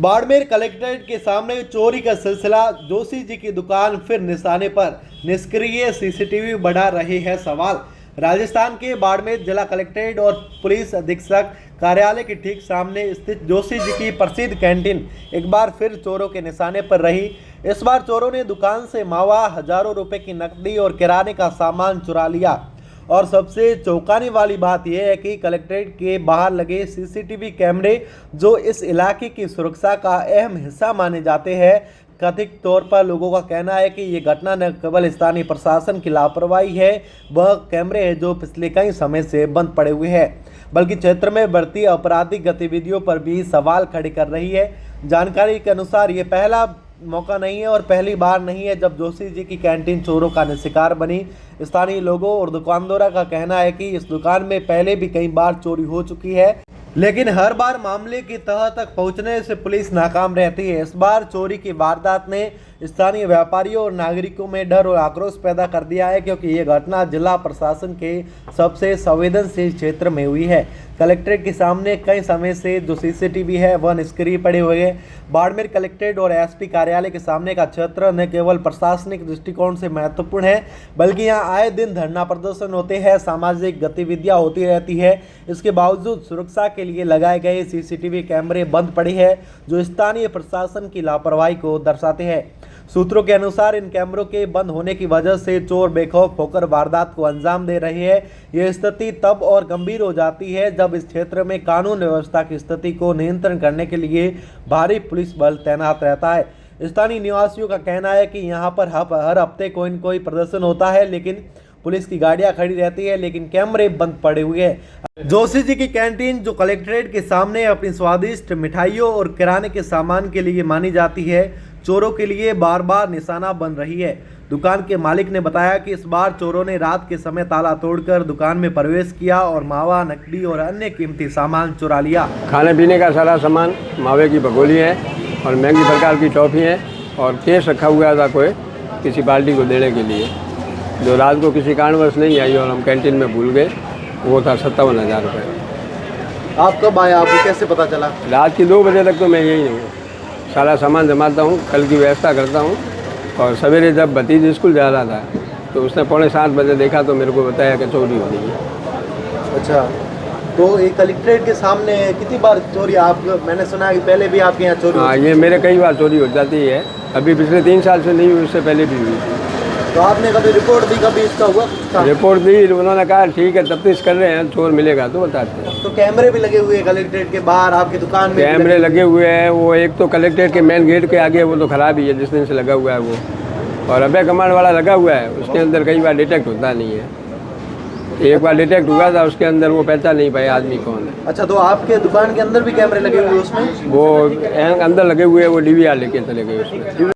Barmer collectorate के सामने चोरी का सिलसिला, जोशी जी की दुकान फिर निशाने पर, निष्क्रिय सीसीटीवी बढ़ा रहे हैं सवाल। राजस्थान के बाड़मेर जिला कलेक्ट्रेट और पुलिस अधीक्षक कार्यालय के ठीक सामने स्थित जोशी जी की प्रसिद्ध कैंटीन एक बार फिर चोरों के निशाने पर रही। इस बार चोरों ने दुकान से मावा हजारों रुपए की नकदी और किराने का सामान चुरा लिया। और सबसे चौंकाने वाली बात यह है कि कलेक्ट्रेट के बाहर लगे सीसीटीवी कैमरे, जो इस इलाके की सुरक्षा का अहम हिस्सा माने जाते हैं, कथित तौर पर लोगों का कहना है कि ये घटना न केवल स्थानीय प्रशासन की लापरवाही है, वह कैमरे हैं जो पिछले कई समय से बंद पड़े हुए हैं, बल्कि क्षेत्र में बढ़ती आपराधिक गतिविधियों पर भी सवाल खड़े कर रही है। जानकारी के अनुसार ये पहला मौका नहीं है और पहली बार नहीं है जब जोशी जी की कैंटीन चोरों का शिकार बनी। स्थानीय लोगों और दुकानदारों का कहना है कि इस दुकान में पहले भी कई बार चोरी हो चुकी है, लेकिन हर बार मामले की तह तक पहुंचने से पुलिस नाकाम रहती है। इस बार चोरी की वारदात ने स्थानीय व्यापारियों और नागरिकों में डर और आक्रोश पैदा कर दिया है, क्योंकि ये घटना जिला प्रशासन के सबसे संवेदनशील क्षेत्र में हुई है। कलेक्ट्रेट के सामने कई समय से जो सीसीटीवी है वह निष्क्रिय पड़े हुए हैं। बाड़मेर कलेक्ट्रेट और एसपी कार्यालय के सामने का क्षेत्र न केवल प्रशासनिक दृष्टिकोण से महत्वपूर्ण है, बल्कि यहाँ आए दिन धरना प्रदर्शन होते हैं, सामाजिक गतिविधियाँ होती रहती है। इसके बावजूद सुरक्षा के लिए लगाए गए सीसीटीवी कैमरे बंद पड़े हैं, जो स्थानीय प्रशासन की लापरवाही को दर्शाते हैं। सूत्रों के अनुसार इन कैमरों के बंद होने की वजह से चोर बेखौफ होकर वारदात को अंजाम दे रहे हैं। यह स्थिति तब और गंभीर हो जाती है जब इस क्षेत्र में कानून व्यवस्था की स्थिति को नियंत्रण करने के लिए भारी पुलिस बल तैनात रहता है। स्थानीय निवासियों का कहना है कि यहाँ पर हर हफ्ते कोई न कोई प्रदर्शन होता है, लेकिन पुलिस की गाड़ियां खड़ी रहती है, लेकिन कैमरे बंद पड़े हुए हैं। जोशी जी की कैंटीन, जो कलेक्ट्रेट के सामने अपनी स्वादिष्ट मिठाइयों और किराने के सामान के लिए मानी जाती है, चोरों के लिए बार बार निशाना बन रही है। दुकान के मालिक ने बताया कि इस बार चोरों ने रात के समय ताला तोड़कर दुकान में प्रवेश किया और मावा, नकदी और अन्य कीमती सामान चुरा लिया। खाने पीने का सारा सामान, मावे की भगोली है और महंगी प्रकार की टॉफ़ी है, और केस रखा हुआ था कोई किसी पार्टी को देने के लिए, जो रात को किसी कारणवश नहीं आई और हम कैंटीन में भूल गए। वो था 57,000 रुपये। आप कब आए, आपको कैसे पता चला? रात की 2 बजे तक तो मैं यही हूँ, सारा सामान जमाता हूँ, कल की व्यवस्था करता हूँ। और सवेरे जब भतीजी स्कूल जा रहा था तो उसने 6:45 बजे देखा तो मेरे को बताया कि चोरी हो गई है। अच्छा, तो ये कलेक्ट्रेट के सामने कितनी बार चोरी मैंने सुना है कि पहले भी आपके यहाँ चोरी? हाँ, ये मेरे कई बार चोरी हो जाती है। अभी पिछले 3 साल से नहीं हुई, उससे पहले भी हुई थी। तो आपने कभी रिपोर्ट दी, कभी इसका हुआ? रिपोर्ट दी, उन्होंने कहा ठीक है तफ्तीश कर रहे हैं, चोर मिलेगा तो बताते हैं। तो कैमरे भी लगे हुए हैं कलेक्ट्रेट के बाहर, आपकी दुकान में कैमरे लगे हुए हैं। वो एक तो कलेक्ट्रेट के मेन गेट के आगे, वो तो खराब ही है जिस दिन से लगा हुआ है वो, और अभय कमांड वाला लगा हुआ है, उसके अंदर कई बार डिटेक्ट होता नहीं है। एक बार डिटेक्ट हुआ था, उसके अंदर वो पहचान नहीं पाया आदमी कौन है। अच्छा, तो आपके दुकान के अंदर भी कैमरे लगे हुए उसमें? वो अंदर लगे हुए हैं, वो DVR लेके चले गए उसमें।